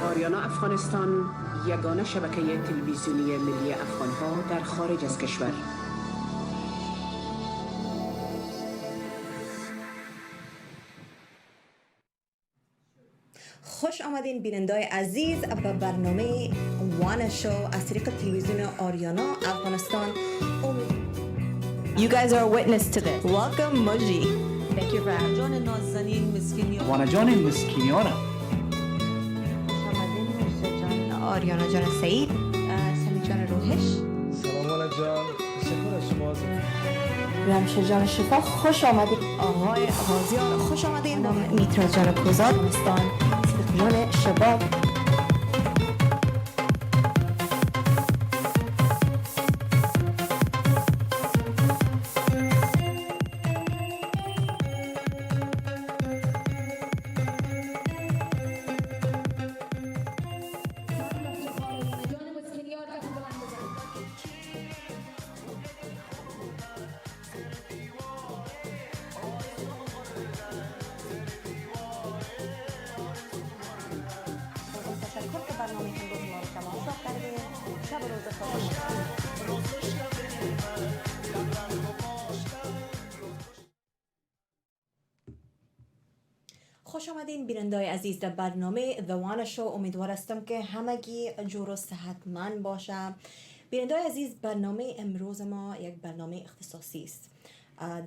آریانا افغانستان یگانه شبکه تلویزیونی ملی افغانها در خارج از کشور. خوش آمدین بینندای عزیز به برنامه وانا شو از طریق تلویزیون آریانا افغانستان. You guys are a witness to this. Welcome Moji. Thank you for having جان نازنین مسکینیان وانا جان مسکینیانم. خوش آمدین مرشد جان آریانا جان سعید سمی جان روحش. سلام وانا جان، تشکر از شما. رمشه جان شفا خوش آمدید. آقای غازیان خوش آمدین. میترا جان کوزاد افغانستان صدق جان شباب. خوش آمدین بینندای عزیز در برنامه The Wana Show. امیدوار هستم که همگی جور و صحتمند باشه. بینندای عزیز، برنامه امروز ما یک برنامه اختصاصی است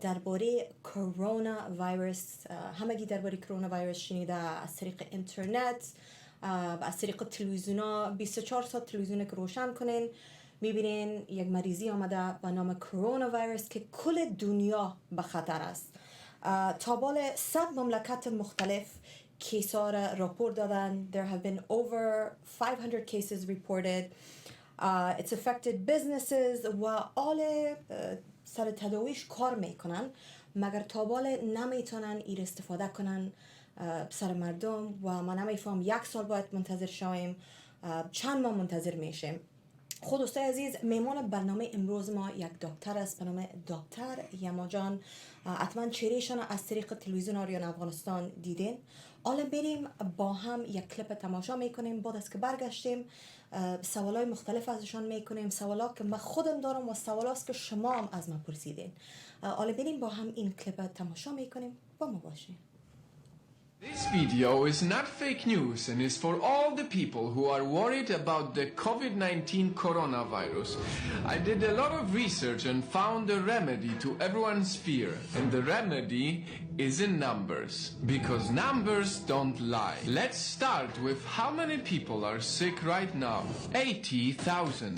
درباره کرونا ویروس. همگی درباره کرونا ویروس شنیده از طریق اینترنت، از طریق تلویزیونا. 24 ساعت تلویزیون که روشن کنین میبینین یک مریضی آمده به نام کرونا ویروس که کل دنیا به خطر است. تا بال 100 مملکت مختلف کیسا را راپورت دادن. There have been over 500 cases reported. It's affected businesses و آل سر تداویش کار میکنن مگر تا بال نمیتونن ایر استفاده کنن سر مردم و ما نمیفهم 1 سال باید منتظر شویم، چند ماه منتظر میشیم. خود دوستای عزیز، میمان برنامه امروز ما یک دکتر است به نام دکتر یما جان. حتما چهرهشان از طریق تلویزیون آریانا افغانستان دیدین. حالا بریم با هم یک کلیپ تماشا میکنیم. بعد از که برگشتیم سوالای مختلف ازشان میکنیم، سوالات که من خودم دارم و سوالاست که شما هم از من پرسیدین. حالا بریم با هم این کلیپ تماشا میکنیم. با ما باشین. This video is not fake news and is for all the people who are worried about the COVID-19 coronavirus. I did a lot of research and found a remedy to everyone's fear. And the remedy is in numbers. Because numbers don't lie. Let's start with how many people are sick right now. 80,000.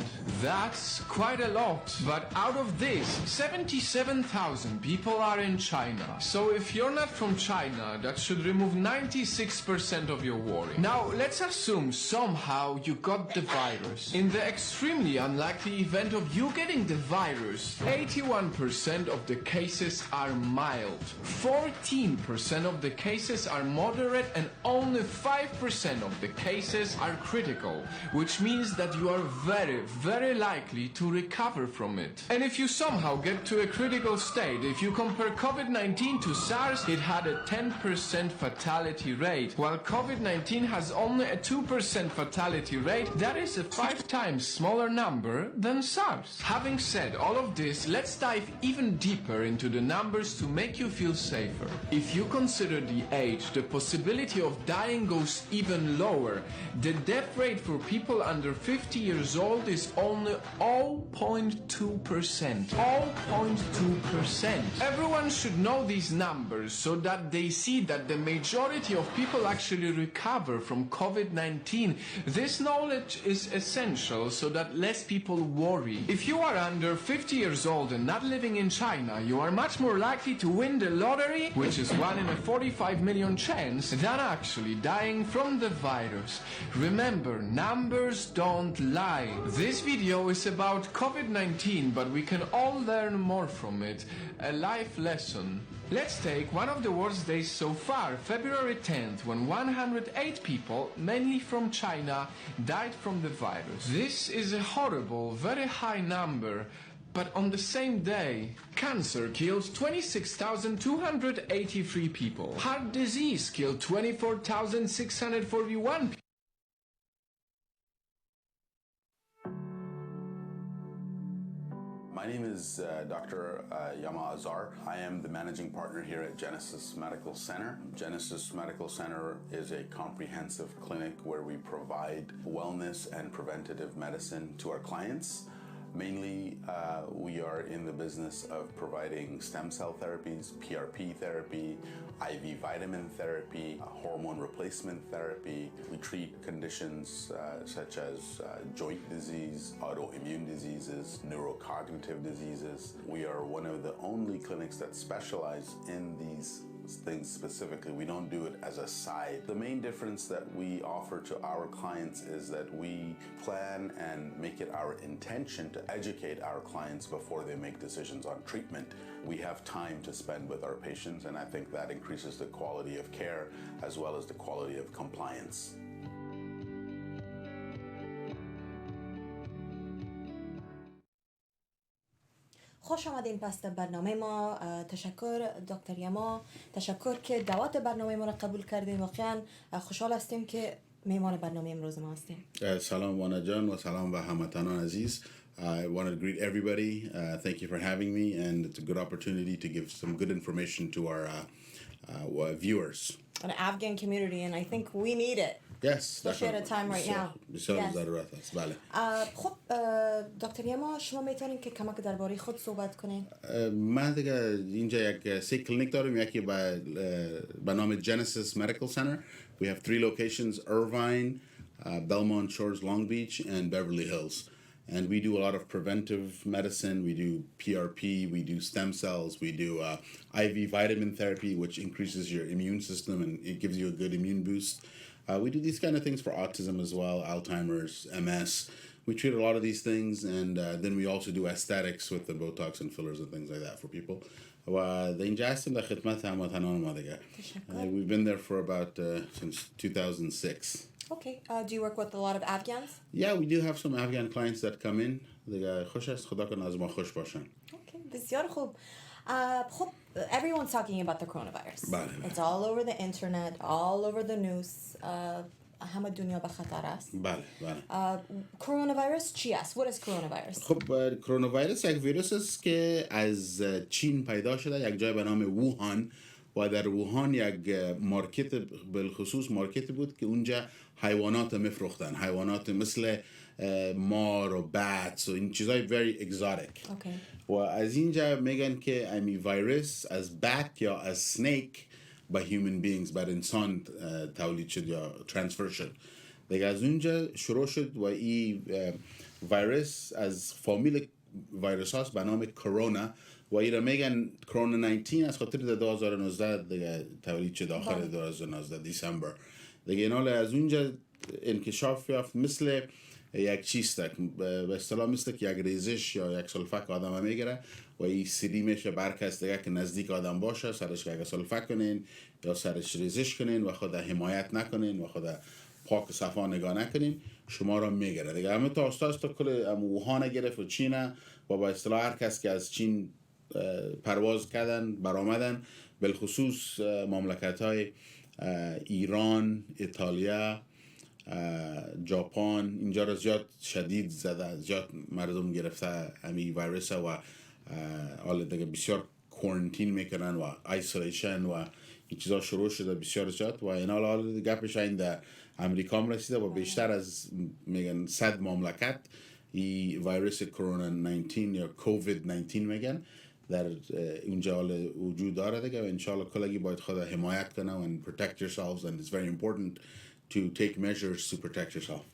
That's quite a lot. But out of this, 77,000 people are in China. So if you're not from China, that should remove 96% of your worry. Now, let's assume somehow you got the virus. In the extremely unlikely event of you getting the virus, 81% of the cases are mild. 14% of the cases are moderate and only 5% of the cases are critical, which means that you are very, very likely to recover from it. And if you somehow get to a critical state, if you compare COVID-19 to SARS, it had a 10% fatality rate, while COVID-19 has only a 2% fatality rate. That is a 5 times smaller number than SARS. Having said all of this, let's dive even deeper into the numbers to make you feel safer. If you consider the age, the possibility of dying goes even lower. The death rate for people under 50 years old is only 0.2%. 0.2%. Everyone should know these numbers so that they see that the majority of people actually recover from COVID-19. This knowledge is essential so that less people worry. If you are under 50 years old and not living in China, you are much more likely to win the lottery, which is 1 in a 45 million chance, than actually dying from the virus. Remember, numbers don't lie. This video is about COVID-19, but we can all learn more from it. A life lesson. Let's take one of the worst days so far, February 10th, when 108 people, mainly from China, died from the virus. This is a horrible, very high number, but on the same day, cancer killed 26,283 people. Heart disease killed 24,641 people. My name is Dr. Yama Azar. I am the managing partner here at Genesis Medical Center. Genesis Medical Center is a comprehensive clinic where we provide wellness and preventative medicine to our clients. Mainly, we are in the business of providing stem cell therapies, PRP therapy, IV vitamin therapy, hormone replacement therapy. We treat conditions such as joint disease, autoimmune diseases, neurocognitive diseases. We are one of the only clinics that specialize in these things specifically. We don't do it as a side. The main difference that we offer to our clients is that we plan and make it our intention to educate our clients before they make decisions on treatment. We have time to spend with our patients, and I think that increases the quality of care as well as the quality of compliance. خوش آمدین پس در برنامه ما. تشکر دکتر یما، تشکر که دعوت برنامه ما را قبول کردین. واقعا خوشحال هستیم که میهمان برنامه امروز ما هستیم. سلام وانا جان و سلام و هموطنان عزیز. I wanted to greet everybody. Thank you for having me, and it's a good opportunity to give some good information to our viewers. An Afghan community, and I think we need it. Yes, especially at a time right now. بسیار ضرورت است. بله. خب دکتر یما، شما میتونین که کمک درباره خود صحبت کنین؟ من دیگه اینجا یک سه کلینیک دارم. یکی به نام Genesis Medical Center. We have 3 locations: Irvine, Belmont Shores, Long Beach, and Beverly Hills. And we do a lot of preventive medicine. We do PRP, we do stem cells, we do IV vitamin therapy, which increases your immune system and it gives you a good immune boost. We do these kind of things for autism as well, Alzheimer's, MS. We treat a lot of these things, and then we also do aesthetics with the Botox and fillers and things like that for people. We've been there for about since 2006. Okay. Do you work with a lot of Afghans? Yeah, we do have some Afghan clients that come in. خوش است، خدا کنه از ما خوش باشن. Okay, بسیار خوب. خب, everyone's talking about the coronavirus. بله. It's all over the internet, all over the news. همه دنیا به خطر است. بله، بله. coronavirus چی است؟ What is coronavirus? خب کرونا ویروس یک ویروس است که از چین پیدا شده، یک جای به نام ووهان، و در ووهان یک مارکت، بالخصوص مارکت بود که اونجا حیوانات میفروختن، حیوانات مثل مار و باتس و این چیزای very exotic. Okay. و از اینجا میگن که امی ویروس از بات یا از سنیک به human beings، بر انسان تولید شد یا ترانسفر شد. دیگه از اونجا شروع شد و این ویروس از فامیل ویروس هاست به نام کرونا و این را میگن کرونا 19 از خاطر 2019 دیگه تولید شد آخر 2019 دسامبر. دیگه اینا از اونجا انکشاف یافت مثل یک چیز به اصطلاح مثل که یک ریزش یا یک سلفک آدم میگیره و این سری میشه برکس دیگه که نزدیک آدم باشه سرش یک سلفک کنین یا سرش ریزش کنین و خود حمایت نکنین و خود پاک صفا نگاه نکنین شما را میگیره دیگه. همه تا استاز تا کل ووهان گرفت و چینه و با اصطلاح هر کس که از چین پرواز کردن برآمدن، بالخصوص مملکت های ایران، ایتالیا، ژاپن، اینجا را زیاد شدید زده، زیاد مردم گرفته همین ویروس و حالا دیگه بسیار کوارنتین میکنن و آیسولیشن و این چیزا شروع شده بسیار زیاد و این حالا گپش این در امریکا هم رسیده و بیشتر از میگن 100 مملکت این ویروس کرونا 19 یا کووید 19 میگن در اونجا وجود داره دیگه و انشالله کلگی باید خود حمایت کنه and protect yourselves, and it's very important to take measures to protect yourself.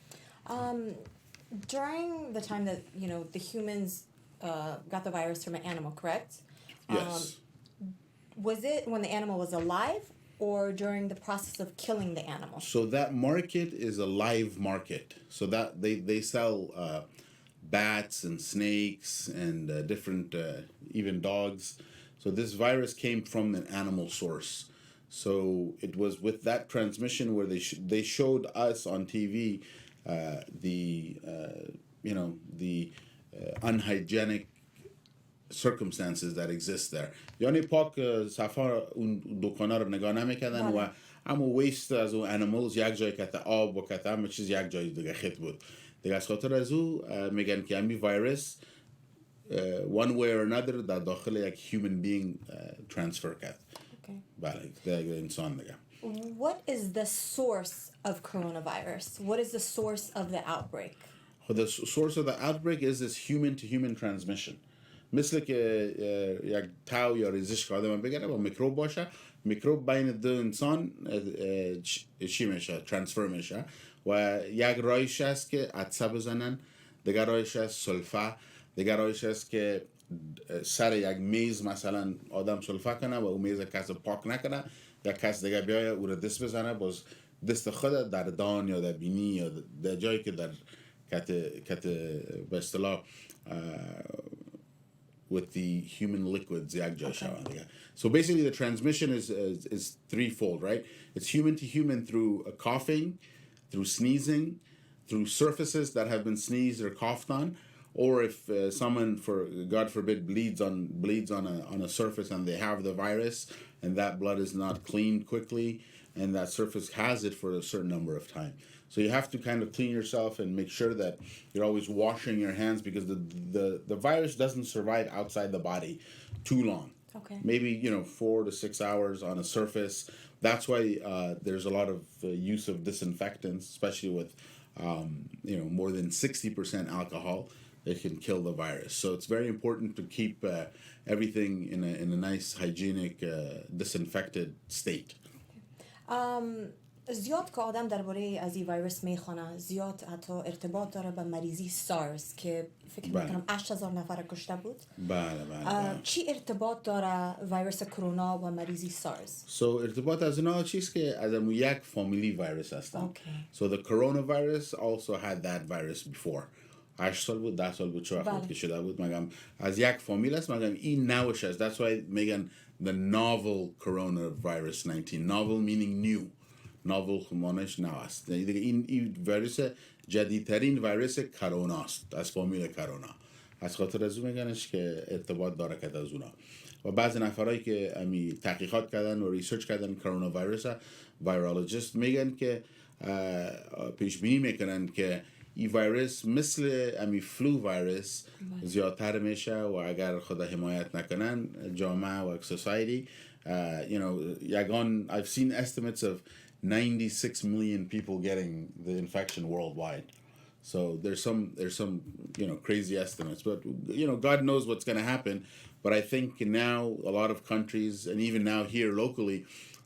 During the time that, you know, the humans got the virus from an animal, correct? Yes. Was it when the animal was alive or during the process of killing the animal? So that market is a live market. So that they sell bats and snakes and different even dogs. So this virus came from an animal source. So it was with that transmission where they showed us on TV the unhygienic circumstances that exist there. یعنی پاک صفا اون دکانا رو نگاه نمیکردن و اما ویست از اون انیمالز یک جای کته آب و کته همه چیز یک جای دیگه خط بود دیگه. از خاطر از او میگن که همین ویروس one way or another در داخل یک human being transfer کرد. Okay. بله ده انسان دیگه. What is the source of coronavirus? What is the source of the outbreak? The source of the outbreak is this human to human transmission. مثل که یک تاو یا ریزش که آدم بگیره با میکروب باشه، میکروب بین دو انسان چی میشه؟ ترانسفر میشه و یک راهش است که عطسه بزنن، دیگر راهش است سلفه، دیگر راهش است که سر یک میز مثلا آدم سلفه کنه و اون میز کس پاک نکنه، یا کس دیگه بیایه او رو دست بزنه، باز دست خود در دان یا در بینی یا در جایی که در کت به اصطلاح with the human liquids یک جای شوند دیگه. So basically the transmission is threefold, right? It's human to human through coughing, through sneezing, through surfaces that have been sneezed or coughed on, or if someone, for God forbid, bleeds on a surface and they have the virus and that blood is not cleaned quickly and that surface has it for a certain number of time. So you have to kind of clean yourself and make sure that you're always washing your hands, because the virus doesn't survive outside the body too long. Okay. Maybe 4 to 6 hours on a surface. That's why there's a lot of use of disinfectants, especially with more than 60% alcohol. It can kill the virus. So it's very important to keep everything in a nice, hygienic, disinfected state. زیاد که آدم درباره از این ویروس میخونه، زیاد حتی ارتباط داره به مریضی سارس که فکر میکنم 8000 نفر کشته بود. بله. چی ارتباط داره ویروس کرونا و مریضی سارس؟ ارتباط از اینا چیست که از امو یک فامیلی ویروس هستن. Okay. So the coronavirus also had that virus before. 8 سال بود، 10 سال بود، چه وقت که شده بود، مگم از یک فامیل است، مگم این نوش است. That's why میگن the novel coronavirus 19. Novel meaning new. ناول خمانش نو است. این ویروس جدیدترین ویروس کرونا است، از فامیل کرونا. از خاطر از اون میگنش که ارتباط داره که از اونا. و بعضی نفرایی که امی تحقیقات کردن و ریسرچ کردن کرونا ویروس، ویرولوژیست میگن که پیش بینی میکنن که این ویروس مثل امی فلو ویروس زیادتر میشه و اگر خدا حمایت نکنن جامعه و سوسایتی I've seen estimates of 96 million people getting the infection worldwide. So there's some crazy estimates, but God knows what's going to happen. But I think now a lot of countries, and even now here locally,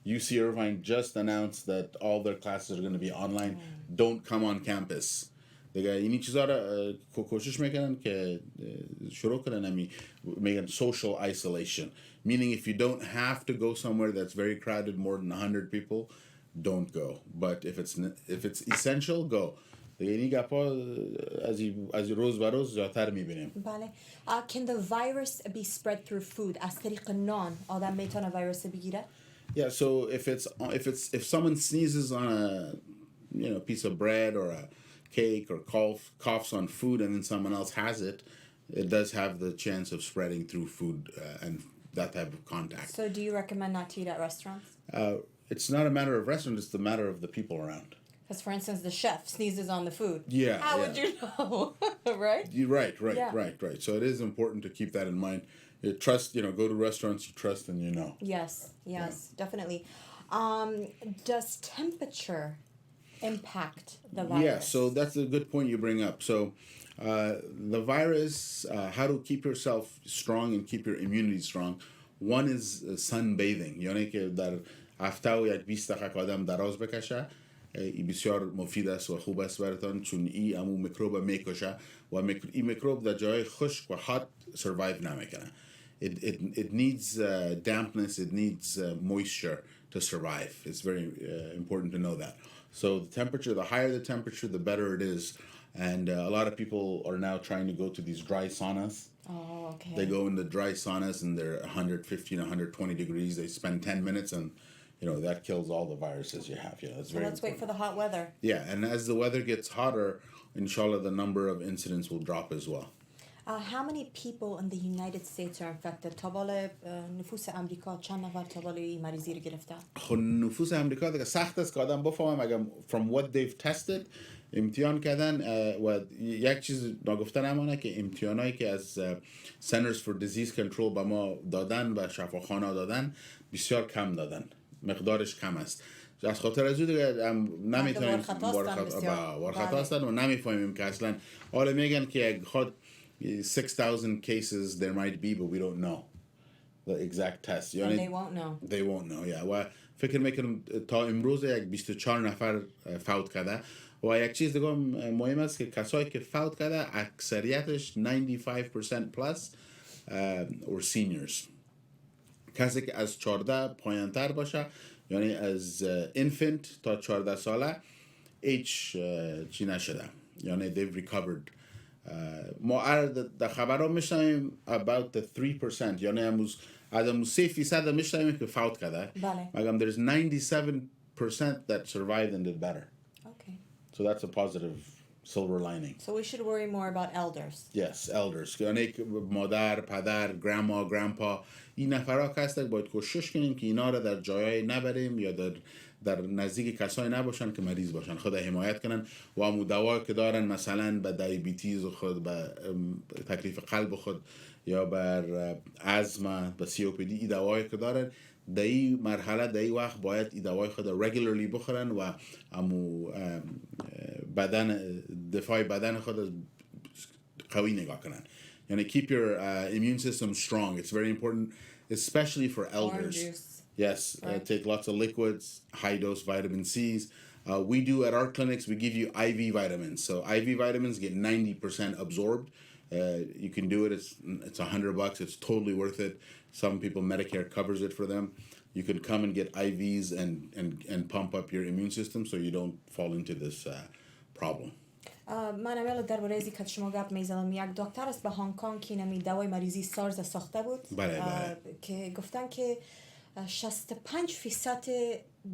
UC Irvine just announced that all their classes are going to be online. Don't come on campus. اینی چیزا را کوشش میکنن که شروع کنن میگن social isolation, meaning if you don't have to go somewhere that's very crowded, more than 100 people, don't go. But if it's essential, go. یعنی گپا از روز به روز زیادتر میبینیم. بله. Can the virus be spread through food? از طریق نان آدم میتونه ویروس بگیره؟ Yeah, so if someone sneezes on a piece of bread or a cake or coughs on food and then someone else has it, it does have the chance of spreading through food and that type of contact. So do you recommend not to eat at restaurants? It's not a matter of restaurant, it's the matter of the people around. Because for instance, the chef sneezes on the food. Yeah. How would you know? Right? Right. So it is important to keep that in mind. You trust, go to restaurants you trust and you know. Yes, definitely. Does temperature impact the virus? Yeah, so that's a good point you bring up. So the virus, how to keep yourself strong and keep your immunity strong. One is sunbathing. یعنی که در هفته و یک 20 دقیقه آدم دراز بکشه، این بسیار مفید است و خوب است براتون، چون این امو میکروب میکشه و این میکروب در جای خشک و hot survive نمیکنه. It needs dampness, it needs moisture to survive. It's very important to know that. So the temperature, the higher the temperature, the better it is. And a lot of people are now trying to go to these dry saunas. Oh, okay. They go in the dry saunas and they're 115, 120 degrees. They spend 10 minutes and, that kills all the viruses you have. It's so let's wait for the hot weather. Yeah, and as the weather gets hotter, inshallah, the number of incidents will drop as well. How many people in the United States are infected؟ طوال نفوس امریکا چند نفر طوال این مریضی رو گرفته؟ خب نفوس امریکا دیگه سخت است که آدم بفهمه اگر from what they've tested امتحان کردن و یک چیز نگفته نمانه که امتحانایی که از Centers for Disease Control به ما دادن و شفاخانه دادن بسیار کم دادن، مقدارش کم است. از خاطر از او دیگه نمیتونیم وارخطا هستن و نمیفهمیم که اصلا حالا میگن که خود 6,000 cases there might be but we don't know the exact test. And they won't know. They won't know, yeah. و فکر میکنم تا امروز یک 24 نفر فوت کرده و یک چیز دیگه مهم است که کسایی که فوت کرده اکثریتش 95% plus or seniors. کسی که از 14 پایین‌تر باشه یعنی از infant تا 14 ساله هیچ چی نشده یعنی they've recovered. ما در خبرها میشنویم about the 3% یعنی از 3% میشنویم که فوت کرده مگم there's 97% that survived and did better. Okay. So that's a positive silver lining. So we should worry more about elders. Yes, elders. یعنی مادر، پدر، grandma, grandpa این نفرها که هستن باید کوشش کنیم که اینا رو در جایای نبریم یا در نزدیک کسایی نباشن که مریض باشن، خود حمایت کنن و امو دوا که دارن مثلا به دیابتیز خود، به تکلیف قلب خود یا بر ازمه، به COPD این دوایی که دارن در این مرحله در این وقت باید این دوای خود regularly بخورن و امو دفاع بدن خود قوی نگاه کنن. یعنی keep your immune system strong. It's very important, especially for elders. Orange juice. Yes, take lots of liquids, high dose vitamin C's. We do at our clinics, we give you IV vitamins. So IV vitamins get 90% absorbed. You can do it. It's $100. It's totally worth it. Some people Medicare covers it for them. You can come and get IVs and pump up your immune system so you don't fall into this problem. من اول درباره ازی که شما گپ میزنم یک دکتر است به هنگ کنگ که نمی دوای مریضی سارز ساخته بود که گفتن که 65%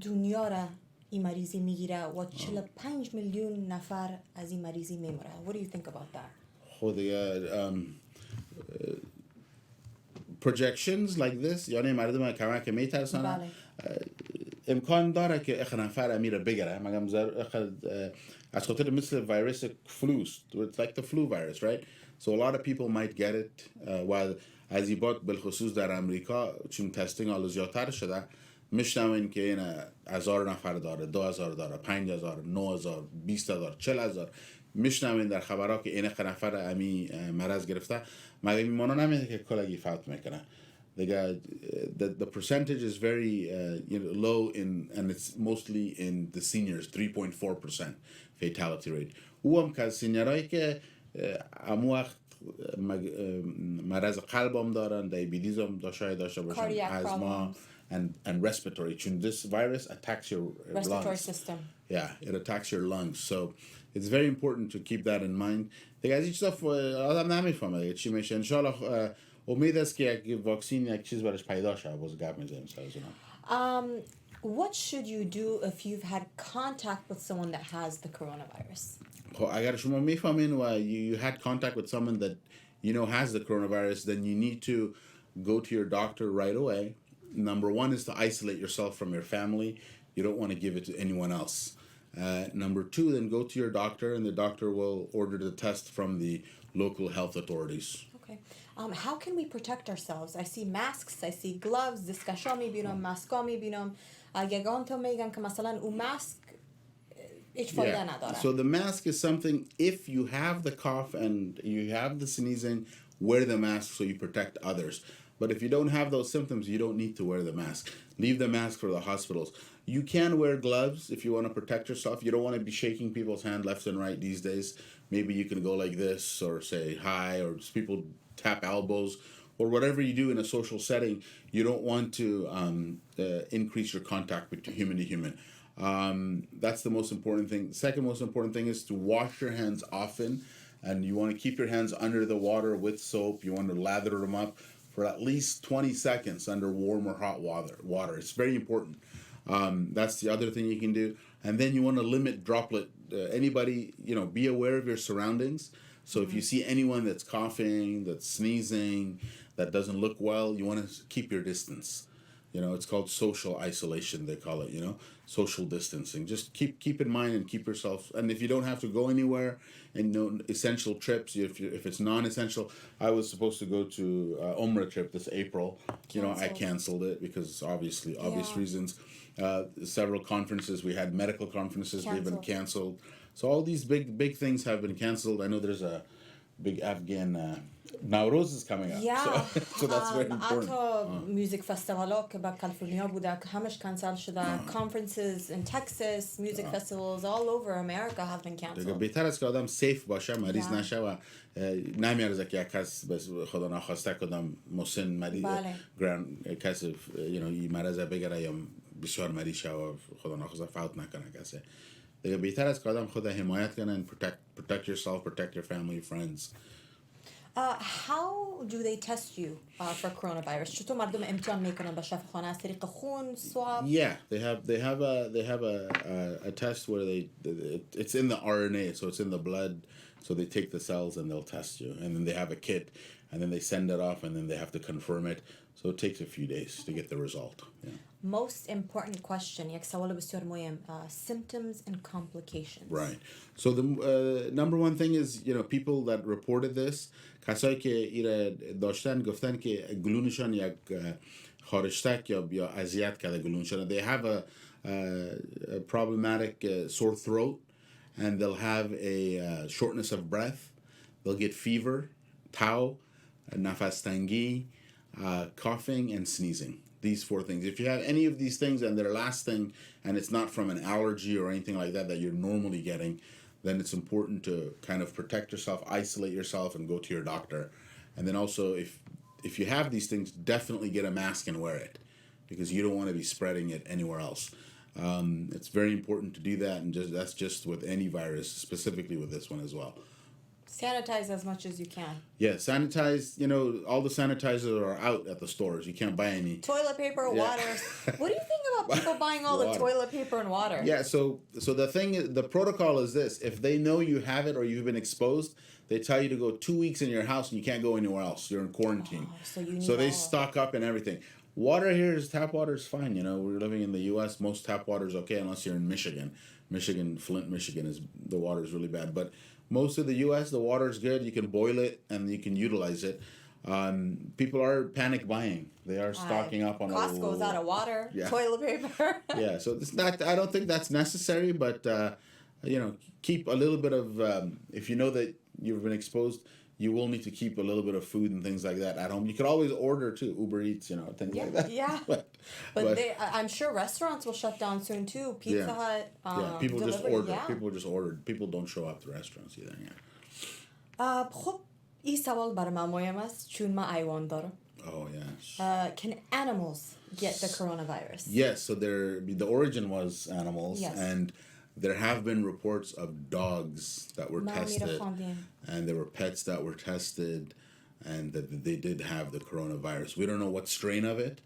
دنیا را این مریضی میگیره و 45 میلیون نفر از این مریضی میمره. What do you think about that? خود projections like this یعنی مردم کمک که میترسن امکان داره که اخ نفر امیره بگیره مگم از خاطر مثل ویروس فلو it's like the flu virus, right? So a lot of people might get it while از این بات بالخصوص در امریکا چون تستینگ حالا زیادتر شده میشنوین که این 1000 نفر داره، 2000 داره، 5000، 9000، 20000، 40000 میشنوین در خبرها که این نفر امی مرض گرفته مگه میمونه نمیده که کلگی فوت میکنه. The percentage is very low and it's mostly in the seniors, 3.4% fatality rate. هم که سینیرایی که امو وقت مرض قلب هم دارن، دیابتیز هم داشته باشن، asthma and respiratory. چون this virus attacks your respiratory lungs. system. Yeah, it attacks your lungs. So it's very important to keep that in mind. دیگه از این چیزا آدم نمیفهمه چی میشه. انشالله امید است که یک واکسین یک چیز برش پیدا شه. باز گپ میزنیم سر از اونم. What should you do if you've had contact with someone that has the coronavirus? خب اگر شما میفهمین و you had contact with someone that you know has the coronavirus, then you need to go to your doctor right away. Number one is to isolate yourself from your family. You don't want to give it to anyone else. Number two, then go to your doctor and the doctor will order the test from the local health authorities. Okay. How can we protect ourselves? I see masks, I see gloves, دستکشا میبینم، ماسکا میبینم. یگان تو میگن که مثلا اون ماسک هیچ فایده نداره. So the mask is something, if you have the cough and you have the sneezing, wear the mask so you protect others. But if you don't have those symptoms, you don't need to wear the mask. Leave the mask for the hospitals. You can wear gloves if you want to protect yourself. You don't want to be shaking people's hand left and right these days. Maybe you can go like this or say hi, or people tap elbows, or whatever you do in a social setting. You don't want to increase your contact with human to human. That's the most important thing. The second most important thing is to wash your hands often, and you want to keep your hands under the water with soap. You want to lather them up for at least 20 seconds under warm or hot water. It's very important. That's the other thing you can do. And then you want to limit droplet. Anybody, be aware of your surroundings. So if you see anyone that's coughing, that's sneezing, that doesn't look well, you want to keep your distance. You know, it's called social isolation, they call it, you know, social distancing. Just keep in mind and keep yourself, and if you don't have to go anywhere, and no essential trips, if it's non-essential, I was supposed to go to Umrah trip this April. You know, I canceled it because obvious reasons. Several conferences, we had medical conferences, they've been canceled. So all these big things have been canceled. I know there's a big Afghan Nowruz is coming up. Yeah. So that's very important. حتی میوزیک فستیوالا که با کالیفرنیا بوده که همش کنسل شده. Conferences in Texas, music festivals all over America have been دیگه canceled. بهتر است که آدم سیف باشه، مریض نشه و نمیارزه که یک کس بس خدا نخواسته کدام مسن مریض کسی این مرض بگیره یا بسیار مریض شه و خدا نخواسته فوت نکنه کسی. دیگه بهتر است که آدم خود حمایت کنه and protect yourself, protect your family, friends. How do they test you for coronavirus? چطور مردم امتحان میکنن به شفاخانه از طریق خون swab? Yeah, they have a test where it's in the RNA, so it's in the blood, so they take the cells and they'll test you, and then they have a kit, and then they send it off, and then they have to confirm it. So it takes a few days to get the result. Yeah. Most important question, یک سوال بسیار مهم, symptoms and complications. Right. So the number one thing is, people that reported this, کسایی که ایره داشتن گفتن که گلونشان یک خارشتک یا اذیت کرده گلونشان. They have a problematic sore throat, and they'll have a shortness of breath. They'll get fever, tau, نفس تنگی, coughing, and sneezing. These 4 things. If you have any of these things and they're lasting and it's not from an allergy or anything like that you're normally getting, then it's important to kind of protect yourself, isolate yourself, and go to your doctor. And then also, if you have these things, definitely get a mask and wear it, because you don't want to be spreading it anywhere else. It's very important to do that, and that's just with any virus, specifically with this one as well. Sanitize as much as you can. Yeah, sanitize. All the sanitizers are out at the stores. You can't buy any. Toilet paper, water. What do you think about people buying all the toilet paper and water? Yeah, so the thing is, the protocol is this: if they know you have it or you've been exposed, they tell you to go 2 weeks in your house and you can't go anywhere else. You're in quarantine. So they stock up and everything. Water here tap water is fine. We're living in the U.S. Most tap water is okay unless you're in Michigan. Flint, Michigan the water is really bad, but most of the U.S., the water is good. You can boil it and you can utilize it. People are panic buying. They are stocking up on Costco's out of water, toilet paper. Yeah, so it's not. I don't think that's necessary, but keep a little bit of. If you know that you've been exposed, you will need to keep a little bit of food and things like that at home. You could always order too, Uber Eats, things like that. Yeah. But I'm sure restaurants will shut down soon too. Pizza Hut. People delivery, just order. Yeah. People just ordered. People don't show up to restaurants either. Yeah. خب این سوال برای من مهم است چون من ایوان دارم. Oh yes. Can animals get the coronavirus? Yes. So the origin was animals, and there have been reports of dogs that were tested, and there were pets that were tested, and that they did have the coronavirus. We don't know what strain of it,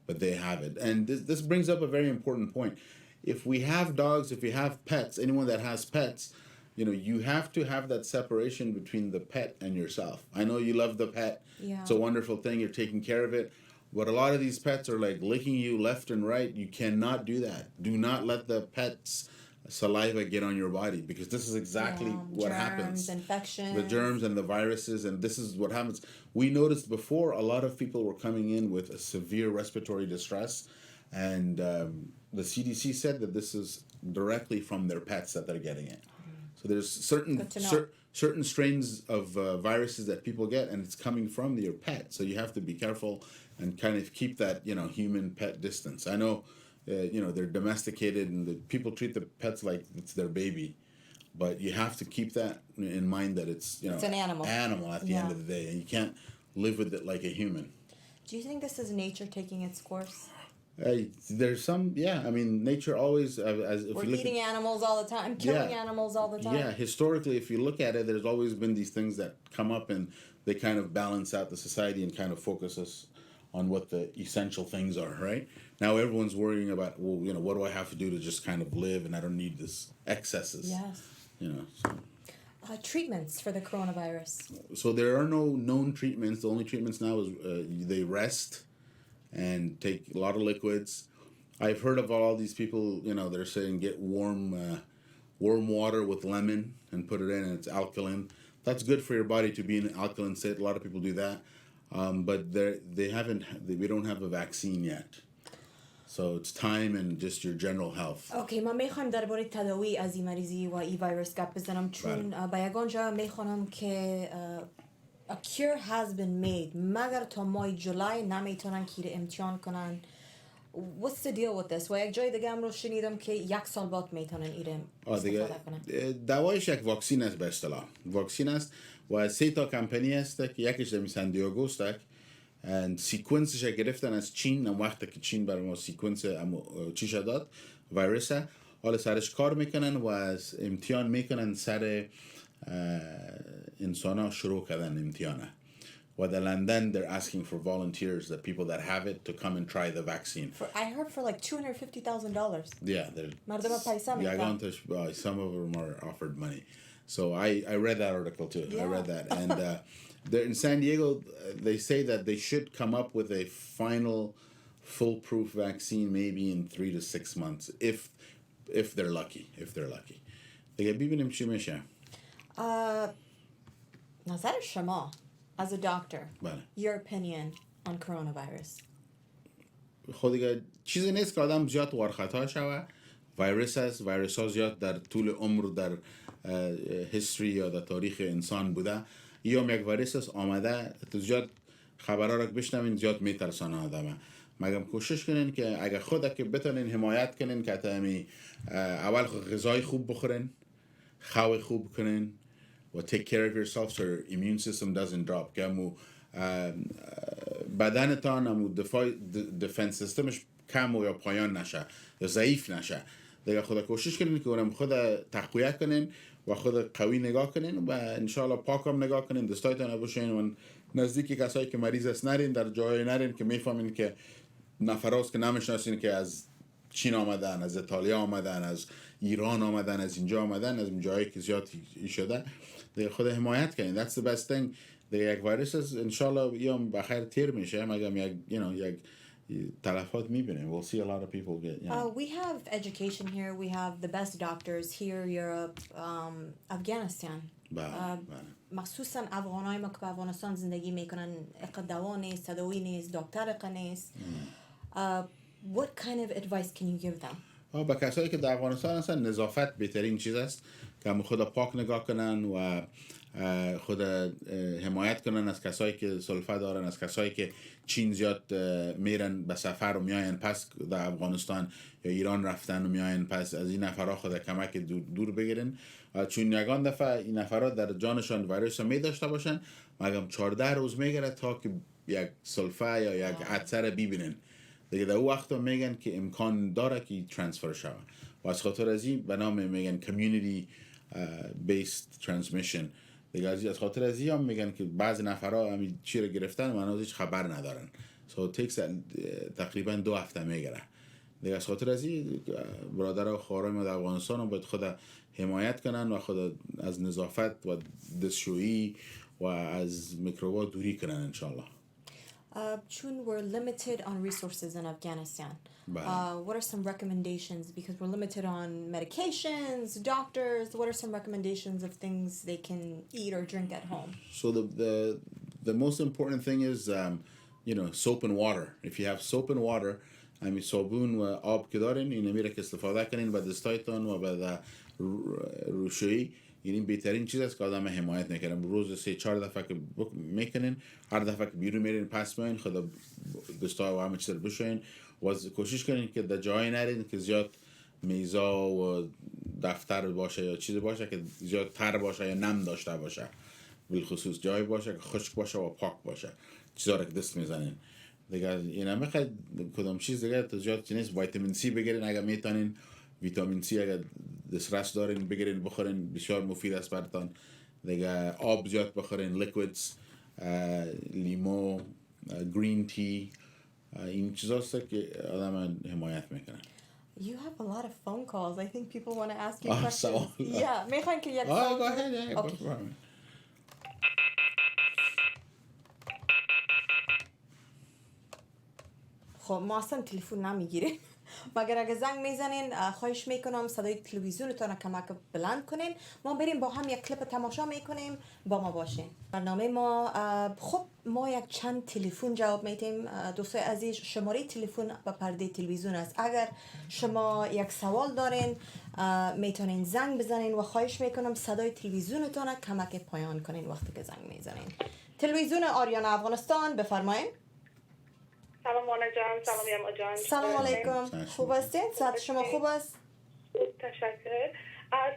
but they have it. And this brings up a very important point. If we have dogs, if we have pets, anyone that has pets, you have to have that separation between the pet and yourself. I know you love the pet. Yeah. It's a wonderful thing. You're taking care of it. But a lot of these pets are like licking you left and right. You cannot do that. Do not let the pet's saliva get on your body, because this is exactly what happens. Infections. The germs and the viruses, and this is what happens. We noticed before a lot of people were coming in with a severe respiratory distress, and the CDC said that this is directly from their pets that they're getting it. So there's certain strains of viruses that people get, and it's coming from your pet. So you have to be careful and kind of keep that human pet distance. I know they're domesticated, and the people treat the pets like it's their baby, but you have to keep that in mind that it's it's an animal at the end of the day, and you can't live with it like a human. Do you think this is nature taking its course? There's some, I mean, nature always, we're eating animals all the time, killing animals all the time. Yeah, historically, if you look at it, there's always been these things that come up and they kind of balance out the society and kind of focus us on what the essential things are, right? Now everyone's worrying about, well, what do I have to do to just kind of live, and I don't need this excesses. Yes. So. treatments for the coronavirus? So there are no known treatments. The only treatments now is they rest and take a lot of liquids. I've heard of all these people, they're saying get warm water with lemon and put it in, and it's alkaline. That's good for your body to be in an alkaline state. A lot of people do that, but we don't have a vaccine yet. So it's time and just your general health. اوکی ما میخوایم درباره تداوی از این مریضی و این ویروس گپ بزنم چون به یگان جا میخوانم که a cure has been made مگر تا ماه جولای نمیتونن که امتحان کنن. What's the deal with this? و یک جای دیگه هم رو شنیدم که 1 سال بعد میتونن ایره استفاده کنن. دوایش یک واکسین است به اصطلاح. واکسین است و 3 تا کمپانی است که یکیش در سن دیگو است. سیکونسش گرفتن از چین. وقتی که چین برای ما سیکونس چیش داد ویروس حالا سرش کار میکنن و از امتحان میکنن سر انسان ها شروع کردن امتحانه. و در لندن they're asking for volunteers, the people that have it, to come and try the vaccine. I heard for like $250,000. Yeah, مردم پیسه میدن. Some of them are offered money. So I read that article too. Yeah. I read that, and in San Diego they say that they should come up with a final foolproof vaccine maybe in 3 to 6 months if they're lucky. دیگه ببینیم چی میشه. نظر شما as a doctor, بله. your opinion on coronavirus. خود دیگه چیزی نیست که آدم زیاد وارخطا شوه. ویروس ها زیاد در طول عمر در هیستوری یا در تاریخ انسان بوده. یا یک ویروس آمده تو زیاد خبرها را بشنوین زیاد میترسانه آدمه. مگم کوشش کنین که اگر خود که بتونین حمایت کنین که تامی اول غذای خوب بخورین، خواب خوب کنین و take care of yourself so your immune system doesn't drop. که امو بدنتان امو defense systemش کم و یا پایان نشه یا ضعیف نشه. دیگه خدا کوشش کنین که اونم خود تقویت کنین و خود قوی نگاه کنین و انشالله پاکم نگاه کنین، دستایتان نبوشین و نزدیکی کسایی که مریض است نرین، در جایی نرین که میفهمین که نفراست که نمیشناسین که از چین آمدن، از ایتالیا آمدن، از ایران آمدن، از اینجا آمدن، از جایی که زیاد شده. دیگه خود حمایت کنین. That's the best thing. دیگه یک ویروس انشالله یوم بخیر تیر میشه مگم یک تلفات میبینیم. We'll see a lot of people get, We have education here. We have the best doctors here, Europe, Afghanistan. مخصوصا افغانای ما که به افغانستان زندگی میکنن دوا نیست، تداوی نیست، دکتر نیست. What kind of advice can you give them? با کسایی که در افغانستان هستن نظافت بهترین چیز است که هم خدا پاک نگاه کنن و خدا حمایت کنن از کسایی که سلفه دارن، از کسایی که چین زیاد میرن به سفر و میاین پس در افغانستان یا ایران رفتن و میاین پس از این نفرها خدا کمک دور بگیرن. چون یگان دفعه این نفرها در جانشان ویروس می داشته باشن مگم 14 روز میگیره تا که یک سلفه یا یک عطر ببینن. دیگه در اون وقت میگن که امکان داره که ترانسفر شوه و از خاطر از این به نام میگن community based transmission. دیگه از خاطر از این هم میگن که بعضی نفرها همین چی رو گرفتن و هنوز هیچ خبر ندارن. So it takes تقریبا 2 هفته میگیره. دیگه از خاطر از این برادر و خواهرای ما در افغانستان هم باید خدا حمایت کنن و خدا از نظافت و دستشویی و از میکروبا دوری کنن انشالله. Chun, we're limited on resources in Afghanistan. What are some recommendations? Because we're limited on medications, doctors. What are some recommendations of things they can eat or drink at home? So the most important thing is soap and water. If you have soap and water, صابون و آب که دارین این میره که استفاده کنین و دستایتان و بعد روشویی. این بهترین چیز است که آدم حمایت میکنن. روز 3-4 دفعه که میکنین، هر دفعه که بیرون میرین پس میین خدا دستا و همه چیز رو بشوین و کوشش کنین که در جایی نرین که زیاد میزا و دفتر باشه یا چیز باشه که زیاد تر باشه یا نم داشته باشه. بالخصوص جایی باشه که خشک باشه و پاک باشه، چیزا رو که دست میزنین. دیگه اینا میخواد کدام چیز دیگه تو زیاد چیز ویتامین سی بگیرین اگه میتونین. ویتامین سی اگر دسترس دارین بگیرین بخورین، بسیار مفید است براتون. دیگه آب زیاد بخورین، لیکویدز، لیمو، گرین تی، این چیزاست که آدم حمایت میکنن. You have a lot of phone calls. I think people want to ask you questions. سوال. Yeah. میخواین که یک go سوال ahead, yeah, Okay. بفرمایید. خب ما اصلا تلفن نمیگیریم مگر اگه زنگ میزنین خواهش میکنم صدای تلویزیونتون رو کمک بلند کنین ما بریم با هم یک کلیپ تماشا میکنیم با ما باشین برنامه ما خب ما یک چند تلفن جواب میتیم دوستای عزیز شماره تلفن به پرده تلویزیون است اگر شما یک سوال دارین میتونین زنگ بزنین و خواهش میکنم صدای تلویزیونتون رو کمک پایان کنین وقتی که زنگ میزنین تلویزیون آریانا افغانستان بفرمایین سلام وانا جان سلام یما جان سلام علیکم خوب هستین؟ صحت شما خوب است؟ تشکر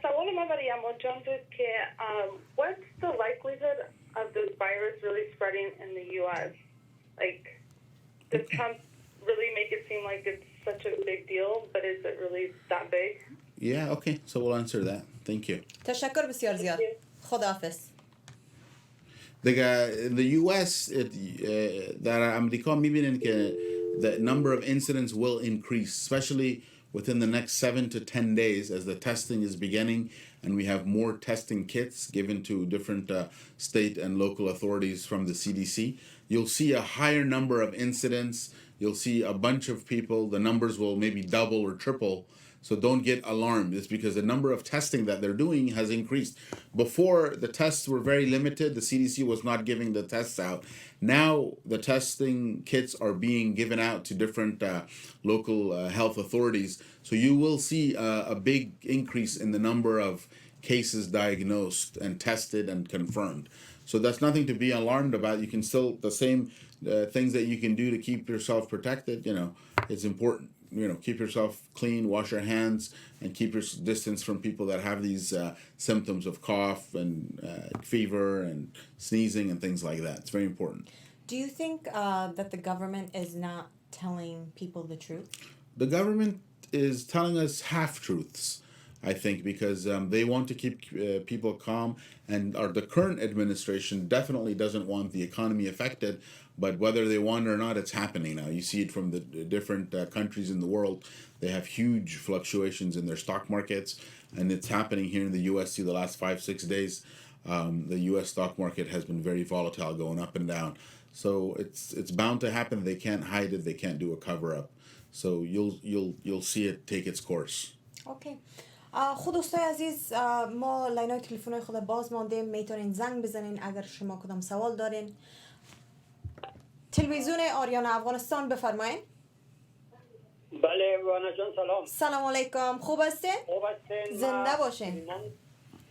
سوال من برای یما جان بود که what's the likelihood of this virus really spreading in the US? Like, does Trump really make it seem like it's such a big deal, but is it really that big? Yeah, okay, so we'll answer that. Thank you. تشکر بسیار زیاد خداحافظ دیگه in the US در امریکا میبینین که the number of incidents will increase, especially within the next 7 to 10 days as the testing is beginning and we have more testing kits given to different state and local authorities from the CDC. You'll see a higher number of incidents. You'll see a bunch of people. The numbers will maybe double or triple. So don't get alarmed. It's because the number of testing that they're doing has increased. Before, the tests were very limited. The CDC was not giving the tests out. Now, the testing kits are being given out to different local health authorities. So you will see a big increase in the number of cases diagnosed and tested and confirmed. So that's nothing to be alarmed about. You can still, the same things that you can do to keep yourself protected, you know, it's important. You know, keep yourself clean, wash your hands, and keep your distance from people that have these symptoms of cough and fever and sneezing and things like that. It's very important. Do you think that the government is not telling people the truth? The government is telling us half-truths, I think, because they want to keep people calm, and the current administration definitely doesn't want the economy affected, but whether they want it or not, it's happening now. You see it from the different countries in the world. They have huge fluctuations in their stock markets, and it's happening here in the U.S. See the last 5-6 days. The U.S. stock market has been very volatile, going up and down. So it's bound to happen. They can't hide it. They can't do a cover-up. So you'll see it take its course. Okay. خود دوستای عزیز ما لاینای تلفن‌های خود باز مانده میتونین زنگ بزنین اگر شما کدام سوال دارین تلویزیون آریانا افغانستان بفرمایین بله وانا جان سلام سلام علیکم خوب هستین؟ خوب هستین زنده باشین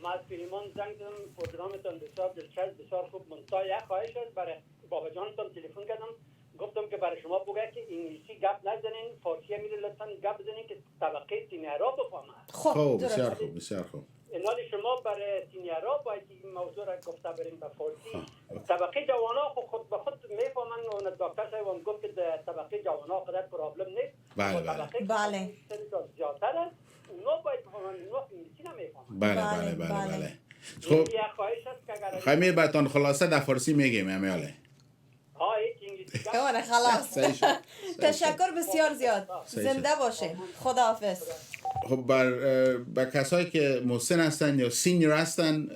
ما از فیلمان زنگ زدم پروگرامتان بسیار دلچسب بسیار خوب منتها یک خواهش است برای بابا جانتان تلفن کردم گفتم که برای شما بگه که انگلیسی گپ نزنین فارسی میره لطفا گپ بزنین که طبقه سینیرا بفهمه خب بسیار خوب بسیار خوب اینال شما برای سینیرا باید این موضوع را گفته بریم به فارسی طبقه جوانا خود به خود میفهمن و دکتر صاحب هم گفت که طبقه جوانا قدر پرابلم نیست بله بله زیادتر است اونا باید بفهمن اونا انگلیسی نمیفهمن بله خب خیلی براتون خلاصه در فارسی میگیم امیاله خلاص تشکر بسیار زیاد زنده باشه خداحافظ خب بر کسایی که مسن هستن یا سینیر هستن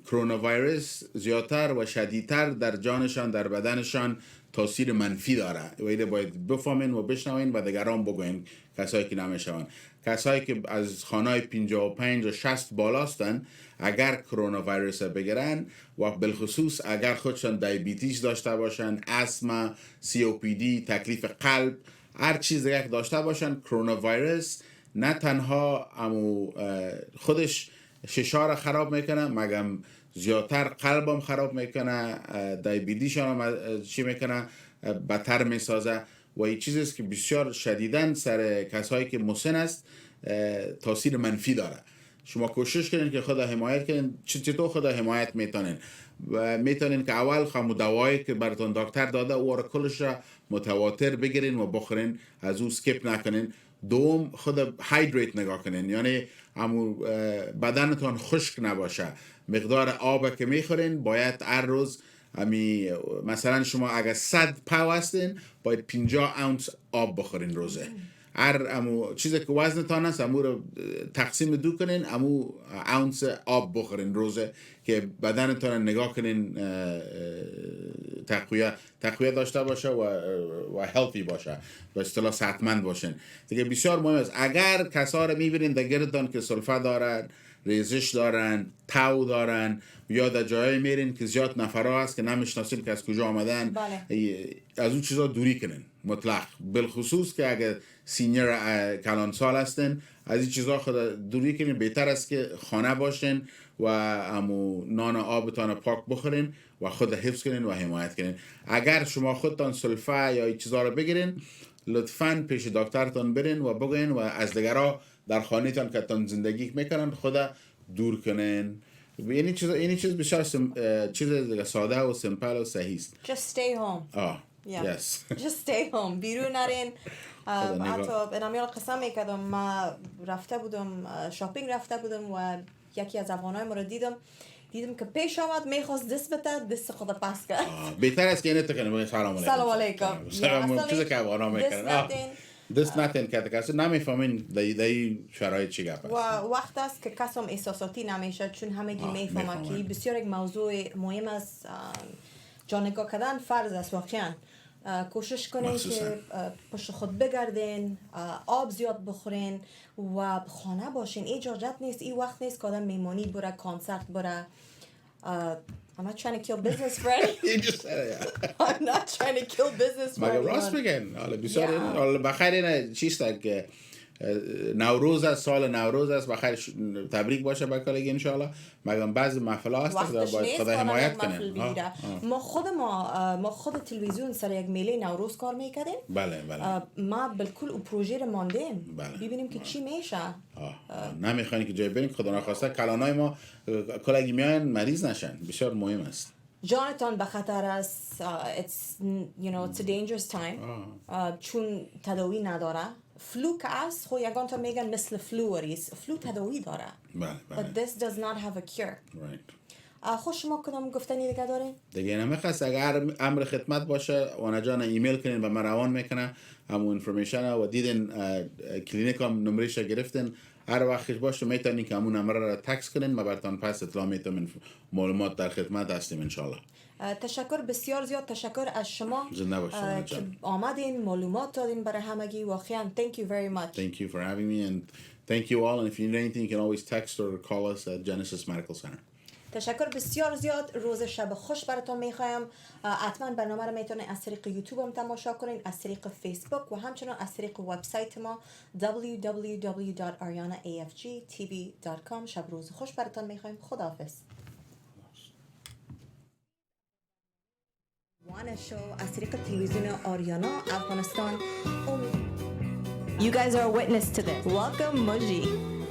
کرونا ویروس زیادتر و شدیدتر در جانشان در بدنشان تاثیر منفی داره و اینو باید بفهمین و بشنوین و دیگران بگوین کسایی که نمیشون کسایی که از خانای 55 و 60 بالا هستن اگر کرونا ویروس بگیرن و بالخصوص اگر خودشان دیابتیس داشته باشن استما COPD تکلیف قلب هر چیز دیگه داشته باشن کرونا ویروس نه تنها خودش ششار خراب میکنه مگم زیادتر قلبم خراب میکنه دیابتیشان هم چی میکنه بدتر میسازه و این چیزیست که بسیار شدیداً سر کسایی که مسن است تاثیر منفی داره شما کوشش کنین که خدا حمایت کنین چطور خدا حمایت میتونین و میتونین که اول خامو دوایی که براتون دکتر داده او را کلش را متواتر بگیرین و بخورین از او سکیپ نکنین دوم خود هایدریت نگاه کنین یعنی همون بدنتون خشک نباشه مقدار آب که میخورین باید هر روز مثلا شما اگر 100 پاو هستین باید 50 اونس آب بخورین روزه امو چیزی که وزنتان است امو رو تقسیم دو کنین، امو اونس آب بخورین روزه که بدنتان نگاه کنین تقویه داشته باشه و هلتی باشه، به اصطلاح صحتمند باشین. دیگه بسیار مهم است اگر کسا رو میبینین در گردتان که سلفه دارن، ریزش دارن، تاو دارن، یا در جایی میرین که زیاد نفرها هست که نمیشناسین که از کجا آمدن، از اون چیزا دوری کنین مطلق، بالخصوص که اگر سینیر کلان سال هستن از این چیزا خود دوری کنین. بهتر است که خانه باشین و امو نان آبتان پاک بخورین و خود حفظ کنین و حمایت کنین. اگر شما خودتان سلفه یا این چیزا رو بگیرین لطفاً پیش دکترتان برین و بگوین و از دیگرها در خانه‌تان که تان زندگی میکنن خدا دور کنین. یعنی چیز بسیار چیز ساده و سمپل و صحیح است. Just stay home. Yes. Just stay home. بیرون نرین. حتی به نمیال قسم میکردم ما رفته بودم شاپینگ رفته بودم و یکی از افغانای ما رو دیدم که پیش آمد میخواست دست بده، دست خود پس کرد. بهتر است که اینه تکنیم سلام علیکم. سلام علیکم. سلام چیزی که افغانا میکنن. دست نتین که کسی نمیفهمین دای شرایط چی گپ است. و وقت است که کسم احساساتی نمیشه چون همگی میفهمن که بسیار یک موضوع مهم است. جانگاه کردن فرض است واقعا. کوشش کنین که پشت خود بگردین، آب زیاد بخورین و خانه باشین. اجازت نیست، این وقت نیست که آدم میمانی بره، کنسرت بره. I'm not trying to kill business for anyone. You just said it, yeah. I'm not trying to kill business for anyone. مگه راست بگن. حالا بسیار حالا بخیر اینه چیست که نوروز است، سال نوروز است، بخیر تبریک باشه به کلگی انشالله. مگم بعضی محفلا هست که باید خدا حمایت کنن. ما خود تلویزیون سر یک میله نوروز کار میکردیم. بله. ما بالکل او پروژه رو ماندیم. ببینیم که چی میشه. نمیخواین که جای برین خدا نخواسته کلانای ما کلگی میان مریض نشن. بسیار مهم است. جانتان به خطر است. It's a dangerous time. چون تداوی نداره. فلو که است خو یگان تا میگن مثل فلو تداوی داره. بله. But this does not have a cure. خو شما کدام گفتنی دیگه دارین؟ دیگه نمیخواست اگر امر خدمت باشه وانا جان ایمیل کنین و من روان میکنه همون انفورمیشن و دیدین کلینیک هم نمرش گرفتین هر وقتش باشه میتونین که همون نمره را تکس کنین ما براتون پس اطلاع میتونم معلومات در خدمت هستیم انشالله. تشکر بسیار زیاد تشکر از شما که آمدین معلومات دادین برای همگی واقعا thank you very much. Thank you for having me and thank you all and if you need anything you can always text or call us at Genesis Medical Center. تشکر بسیار زیاد. روز شب خوش براتون میخوایم. حتما برنامه رو میتونید از طریق یوتیوب هم تماشا کنین، از طریق فیسبوک و همچنین از طریق وبسایت ما www.arianaafgtv.com. شب روز خوش براتون میخوایم. خداحافظ. وانا شو از طریق تلویزیون آریانا افغانستان. You guys are a witness to this. Welcome Moji.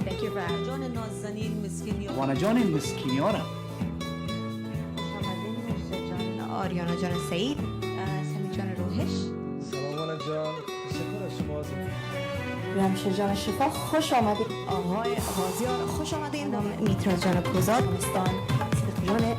Thank you for having me. جان نازنین مسکین وانا جان مسکینیارم. آریانا جان سعید، سمی جان روحش. سلام وانا جان، تشکر از شما. رمشه جان شفا خوش آمدید. آقای غازیار خوش آمدید. میترا جان کوزاد، صدق جان